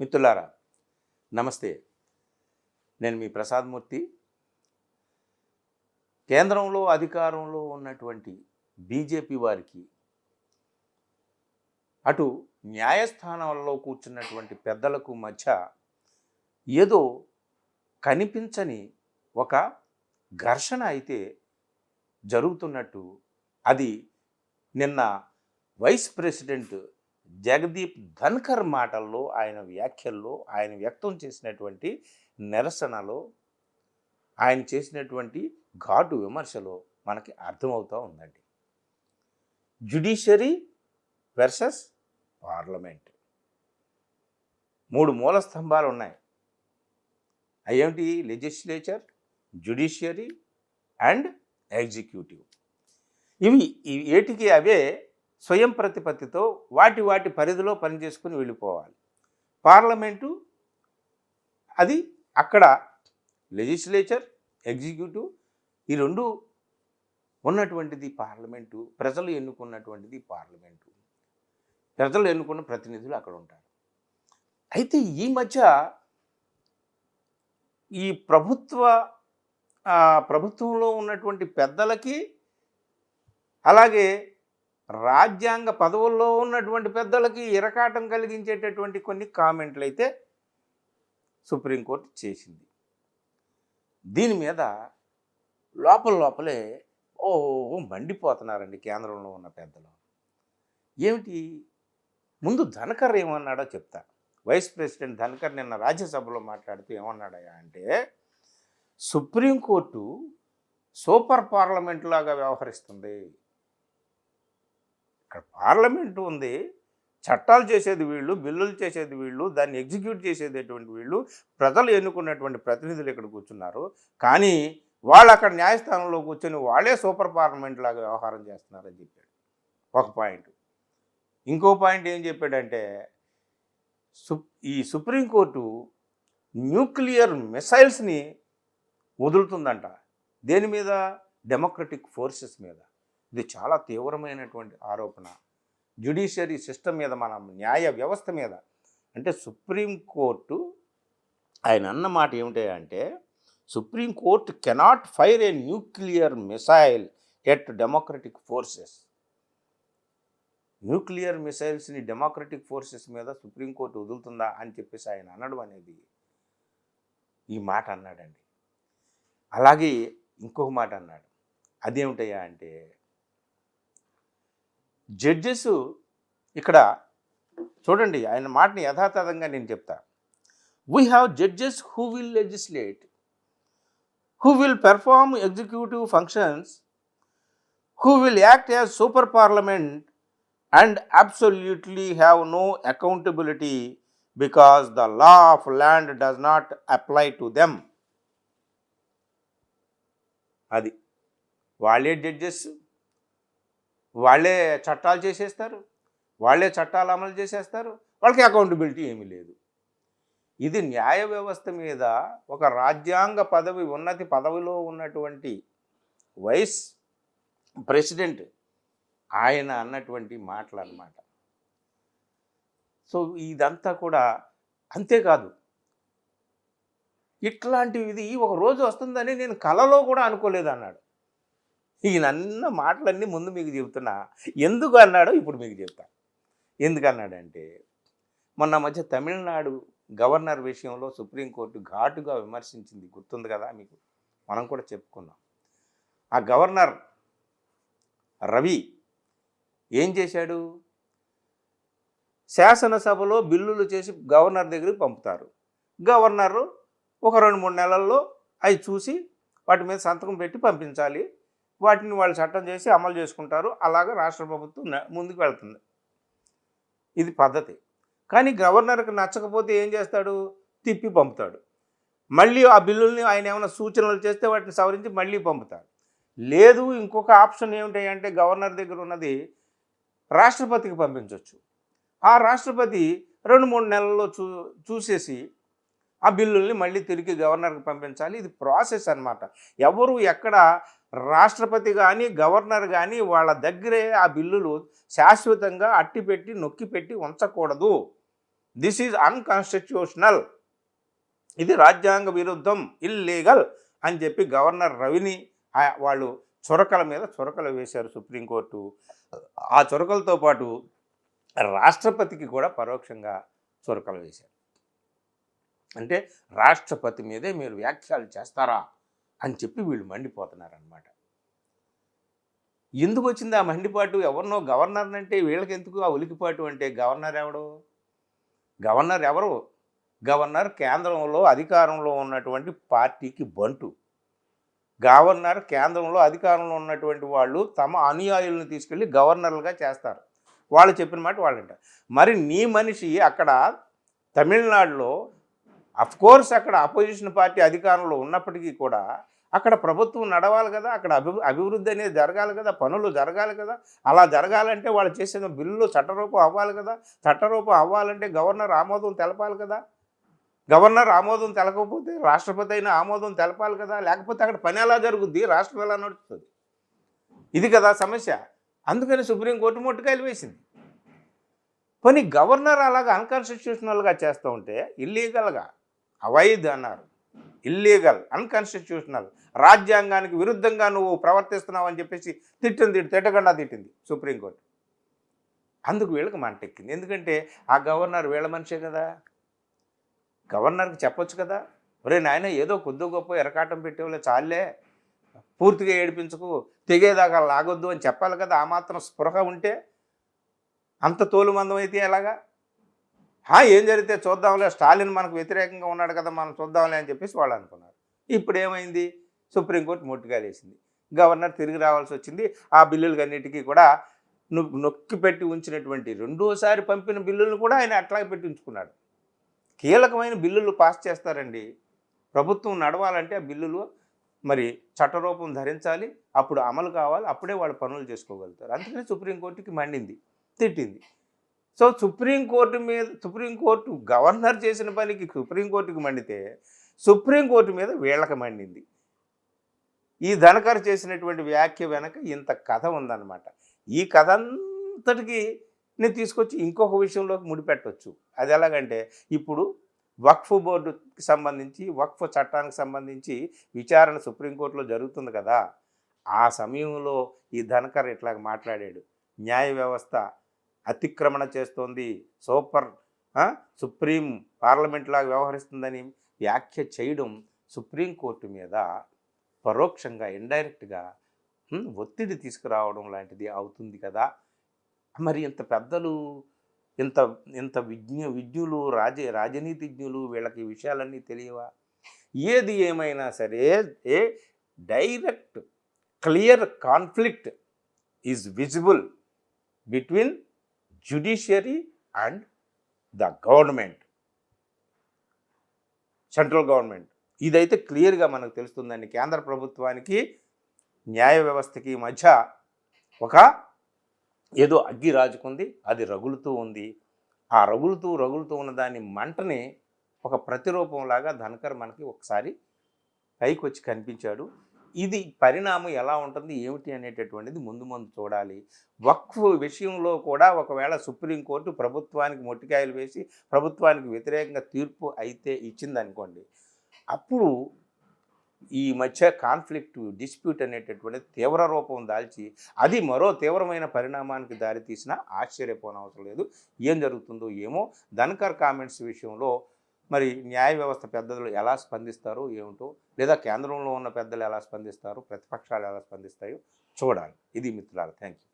మిత్రులారా నమస్తే. నేను మీ ప్రసాదమూర్తి. కేంద్రంలో అధికారంలో ఉన్నటువంటి బీజేపీ వారికి అటు న్యాయస్థానాల్లో కూర్చున్నటువంటి పెద్దలకు మధ్య ఏదో కనిపించని ఒక ఘర్షణ అయితే జరుగుతున్నట్టు అది నిన్న వైస్ ప్రెసిడెంట్ జగదీప్ ధన్కర్ మాటల్లో, ఆయన వ్యాఖ్యల్లో, ఆయన వ్యక్తం చేసినటువంటి నిరసనలో, ఆయన చేసినటువంటి ఘాటు విమర్శలో మనకి అర్థమవుతూ ఉందండి. జ్యుడిషియరీ వర్సెస్ పార్లమెంట్, మూడు మూల స్తంభాలు ఉన్నాయి. అవేంటి? Legislature, judiciary and executive. ఇవి ఏటికి అవే స్వయం ప్రతిపత్తితో వాటి పరిధిలో పనిచేసుకుని వెళ్ళిపోవాలి. పార్లమెంటు అది అక్కడ లెజిస్లేచర్, ఎగ్జిక్యూటివ్ ఈ రెండు ఉన్నటువంటిది పార్లమెంటు. ప్రజలు ఎన్నుకున్నటువంటిది పార్లమెంటు. ప్రజలు ఎన్నుకున్న ప్రతినిధులు అక్కడ ఉంటారు. అయితే ఈ మధ్య ఈ ప్రభుత్వంలో ఉన్నటువంటి పెద్దలకి, అలాగే రాజ్యాంగ పదవుల్లో ఉన్నటువంటి పెద్దలకి ఇరకాటం కలిగించేటటువంటి కొన్ని కామెంట్లు అయితే సుప్రీంకోర్టు చేసింది. దీని మీద లోపలే మండిపోతున్నారండి కేంద్రంలో ఉన్న పెద్దలు. ఏమిటి? ముందు ధన్కర్ ఏమన్నాడో చెప్తా. వైస్ ప్రెసిడెంట్ ధన్కర్ నిన్న రాజ్యసభలో మాట్లాడుతూ ఏమన్నాడయా అంటే, సుప్రీంకోర్టు సూపర్ పార్లమెంట్ లాగా వ్యవహరిస్తుంది. ఇక్కడ పార్లమెంటు ఉంది, చట్టాలు చేసేది వీళ్ళు, బిల్లులు చేసేది వీళ్ళు, దాన్ని ఎగ్జిక్యూట్ చేసేటటువంటి వీళ్ళు, ప్రజలు ఎన్నుకున్నటువంటి ప్రతినిధులు ఇక్కడ కూర్చున్నారు. కానీ వాళ్ళు అక్కడ న్యాయస్థానంలో కూర్చొని వాళ్ళే సూపర్ పార్లమెంట్ లాగా వ్యవహారం చేస్తున్నారని చెప్పాడు ఒక పాయింట్. ఇంకో పాయింట్ ఏం చెప్పాడంటే, ఈ సుప్రీంకోర్టు న్యూక్లియర్ మిసైల్స్ని వదులుతుందంట. దేని మీద? డెమోక్రటిక్ ఫోర్సెస్ మీద. ఇది చాలా తీవ్రమైనటువంటి ఆరోపణ. జ్యుడిషియరీ సిస్టమ్ మీద, మన న్యాయ వ్యవస్థ మీద. అంటే సుప్రీంకోర్టు ఆయన అన్న మాట ఏమిటి అంటే, Supreme Court cannot fire a nuclear missile at democratic forces. Nuclear మిసైల్స్ని డెమోక్రటిక్ ఫోర్సెస్ మీద సుప్రీంకోర్టు వదులుతుందా అని చెప్పేసి ఆయన అనడం అనేది, ఈ మాట అన్నాడండి. అలాగే ఇంకొక మాట అన్నాడు. అదేమిటయ్యా అంటే, జడ్జెస్ ఇక్కడ చూడండి, ఆయన మాటని యథాతథంగా నేను చెప్తా. We have judges who will legislate, who will perform executive functions, who will act as super parliament and absolutely have no accountability because the law of land does not apply to them. అది వాళ్ళే judges, వాళ్ళే చట్టాలు చేసేస్తారు, వాళ్ళే చట్టాలు అమలు చేసేస్తారు, వాళ్ళకి అకౌంటబిలిటీ ఏమీ లేదు. ఇది న్యాయ వ్యవస్థ మీద ఒక రాజ్యాంగ పదవి, ఉన్నతి పదవిలో ఉన్నటువంటి వైస్ ప్రెసిడెంట్ ఆయన అన్నటువంటి మాటలు అన్నమాట. సో ఇదంతా కూడా అంతేకాదు, ఇట్లాంటిది ఒక రోజు వస్తుందని నేను కలలో కూడా అనుకోలేదు అన్నాడు. ఈయన అన్న మాటలన్నీ ముందు మీకు చెబుతున్నా. ఎందుకు అన్నాడో ఇప్పుడు మీకు చెప్తా. ఎందుకన్నాడంటే, మొన్న మధ్య తమిళనాడు గవర్నర్ విషయంలో సుప్రీంకోర్టు ఘాటుగా విమర్శించింది, గుర్తుంది కదా మీకు, మనం కూడా చెప్పుకున్నాం. ఆ గవర్నర్ రవి ఏం చేశాడు? శాసనసభలో బిల్లులు చేసి గవర్నర్ దగ్గరికి పంపుతారు. గవర్నరు ఒక 2-3 నెలల్లో అవి చూసి వాటి మీద సంతకం పెట్టి పంపించాలి. వాటిని వాళ్ళు చట్టం చేసి అమలు చేసుకుంటారు. అలాగా రాష్ట్ర ప్రభుత్వం ముందుకు వెళ్తుంది. ఇది పద్ధతి. కానీ గవర్నర్కి నచ్చకపోతే ఏం చేస్తాడు? తిప్పి పంపుతాడు. మళ్ళీ ఆ బిల్లుల్ని ఆయన ఏమైనా సూచనలు చేస్తే వాటిని సవరించి మళ్ళీ పంపుతాడు. లేదు, ఇంకొక ఆప్షన్ ఏమిటి అంటే, గవర్నర్ దగ్గర ఉన్నది రాష్ట్రపతికి పంపించవచ్చు. ఆ రాష్ట్రపతి 2-3 నెలల్లో చూసేసి ఆ బిల్లుల్ని మళ్ళీ తిరిగి గవర్నర్కి పంపించాలి. ఇది ప్రాసెస్ అన్నమాట. ఎవరు ఎక్కడ రాష్ట్రపతి కానీ గవర్నర్ కానీ వాళ్ళ దగ్గరే ఆ బిల్లులు శాశ్వతంగా అట్టిపెట్టి నొక్కిపెట్టి ఉంచకూడదు. దిస్ ఈజ్ అన్కాన్స్టిట్యూషనల్, ఇది రాజ్యాంగ విరుద్ధం, ఇల్లీగల్ అని చెప్పి గవర్నర్ రవిని వాళ్ళు చురకల మీద చురకలు వేశారు సుప్రీంకోర్టు. ఆ చురకలతో పాటు రాష్ట్రపతికి కూడా పరోక్షంగా చురకలు వేశారు. అంటే రాష్ట్రపతి మీదే మీరు వ్యాఖ్యలు చేస్తారా అని చెప్పి వీళ్ళు మండిపోతున్నారనమాట. ఎందుకు వచ్చింది ఆ మండిపాటు? ఎవరినో గవర్నర్ అంటే వీళ్ళకి ఎందుకు ఆ ఉలికిపాటు? అంటే గవర్నర్ ఎవరు? గవర్నర్ కేంద్రంలో అధికారంలో ఉన్నటువంటి పార్టీకి బంటు. గవర్నర్ కేంద్రంలో అధికారంలో ఉన్నటువంటి వాళ్ళు తమ అనుయాయులను తీసుకెళ్ళి గవర్నర్లుగా చేస్తారు. వాళ్ళు చెప్పిన మాట వాళ్ళు అంటారు. మరి నీ మనిషి అక్కడ తమిళనాడులో అఫ్కోర్స్ అక్కడ అపోజిషన్ పార్టీ అధికారంలో ఉన్నప్పటికీ కూడా అక్కడ ప్రభుత్వం నడవాలి కదా, అక్కడ అభివృద్ధి అనేది జరగాలి కదా, పనులు జరగాలి కదా. అలా జరగాలంటే వాళ్ళు చేసిన బిల్లులు చట్టరూపం అవ్వాలి కదా. చట్టరూపం అవ్వాలంటే గవర్నర్ ఆమోదం తెలపాలి కదా. గవర్నర్ ఆమోదం తెలకపోతే రాష్ట్రపతి అయినా ఆమోదం తెలపాలి కదా. లేకపోతే అక్కడ పని ఎలా జరుగుద్ది, రాష్ట్రం ఎలా నడుస్తుంది? ఇది కదా సమస్య. అందుకని సుప్రీంకోర్టు మొట్టికాయలు వేసింది. పోనీ గవర్నర్ అలాగా అన్కాన్స్టిట్యూషనల్గా చేస్తూ ఉంటే ఇల్లీగల్గా, అవైధ్ అన్నారు, ఇల్లీగల్, అన్కాన్స్టిట్యూషనల్, రాజ్యాంగానికి విరుద్ధంగా నువ్వు ప్రవర్తిస్తున్నావు అని చెప్పేసి తిట్టకుండా తిట్టింది సుప్రీంకోర్టు. అందుకు వీళ్ళకి మంటెక్కింది. ఎందుకంటే ఆ గవర్నర్ వీళ్ళ మనిషే కదా. గవర్నర్కి చెప్పొచ్చు కదా, ఒరే నాయన ఏదో కొద్ది గొప్ప ఎరకాటం పెట్టేవాళ్ళే చాలే, పూర్తిగా ఏడిపించకు, తెగేదాకా లాగొద్దు అని చెప్పాలి కదా. ఆ మాత్రం స్పృహ ఉంటే, అంత తోలుమందం అయితే ఎలాగా? ఏం జరిగితే చూద్దాంలే, స్టాలిన్ మనకు వ్యతిరేకంగా ఉన్నాడు కదా, మనం చూద్దాంలే అని చెప్పేసి వాళ్ళు అనుకున్నారు. ఇప్పుడు ఏమైంది? సుప్రీంకోర్టు మొట్టికాలేసింది. గవర్నర్ తిరిగి రావాల్సి వచ్చింది. ఆ బిల్లులన్నిటికీ కూడా నొక్కి పెట్టి ఉంచినటువంటి రెండోసారి పంపిన బిల్లులను కూడా ఆయన అట్లాగే పెట్టి ఉంచుకున్నాడు. కీలకమైన బిల్లులు పాస్ చేస్తారండి. ప్రభుత్వం నడవాలంటే ఆ బిల్లులు మరి చట్టరూపం ధరించాలి, అప్పుడు అమలు కావాలి, అప్పుడే వాళ్ళు పనులు చేసుకోగలుగుతారు. అందుకని సుప్రీంకోర్టుకి మండింది, తిట్టింది. సో సుప్రీంకోర్టు గవర్నర్ చేసిన పనికి సుప్రీంకోర్టుకి మండితే సుప్రీంకోర్టు మీద వీళ్ళకి మండింది. ఈ ధనకర్ చేసినటువంటి వ్యాఖ్య వెనక ఇంత కథ ఉందన్నమాట. ఈ కథ అంతటికి నేను తీసుకొచ్చి ఇంకొక విషయంలోకి ముడిపెట్టవచ్చు. అది ఎలాగంటే, ఇప్పుడు వక్ఫ్ బోర్డుకి సంబంధించి, వక్ఫ్ చట్టానికి సంబంధించి విచారణ సుప్రీంకోర్టులో జరుగుతుంది కదా. ఆ సమయంలో ఈ ధనకర్ ఇట్లాగ మాట్లాడాడు. న్యాయ వ్యవస్థ అతిక్రమణ చేస్తోంది, సుప్రీం పార్లమెంట్ లాగా వ్యవహరిస్తుందని వ్యాఖ్య చేయడం సుప్రీంకోర్టు మీద పరోక్షంగా, ఇండైరెక్ట్గా ఒత్తిడి తీసుకురావడం లాంటిది అవుతుంది కదా. మరి ఇంత పెద్దలు, ఇంత ఇంత విజ్ఞులు, రాజనీతిజ్ఞులు, వీళ్ళకి విషయాలన్నీ తెలియవా? ఏది ఏమైనా సరే, a direct clear conflict is visible between judiciary and the government, central government. ఇదైతే క్లియర్గా మనకు తెలుస్తుందండి. కేంద్ర ప్రభుత్వానికి న్యాయ వ్యవస్థకి మధ్య ఒక ఏదో అగ్గి రాజుకుంది, అది రగులుతూ ఉంది. ఆ రగులుతూ ఉన్న దాని మంటని ఒక ప్రతిరూపంలాగా ధనకర్ మనకి ఒకసారి పైకి వచ్చి కనిపించాడు. ఇది పరిణామం ఎలా ఉంటుంది ఏమిటి అనేటటువంటిది ముందు చూడాలి. వక్ఫ్ విషయంలో కూడా ఒకవేళ సుప్రీంకోర్టు ప్రభుత్వానికి మొట్టికాయలు వేసి ప్రభుత్వానికి వ్యతిరేకంగా తీర్పు అయితే ఇచ్చిందనుకోండి, అప్పుడు ఈ మధ్య కాన్ఫ్లిక్ట్, డిస్ప్యూట్ అనేటటువంటిది తీవ్ర రూపం దాల్చి అది మరో తీవ్రమైన పరిణామానికి దారితీసినా ఆశ్చర్యపోనవసరం లేదు. ఏం జరుగుతుందో ఏమో. ధనకర్ కామెంట్స్ విషయంలో మరి న్యాయ వ్యవస్థ పెద్దలు ఎలా స్పందిస్తారో ఏమిటో, లేదా కేంద్రంలో ఉన్న పెద్దలు ఎలా స్పందిస్తారో, ప్రతిపక్షాలు ఎలా స్పందిస్తాయో చూడాలి. ఇది మిత్రులారా, థ్యాంక్ యూ.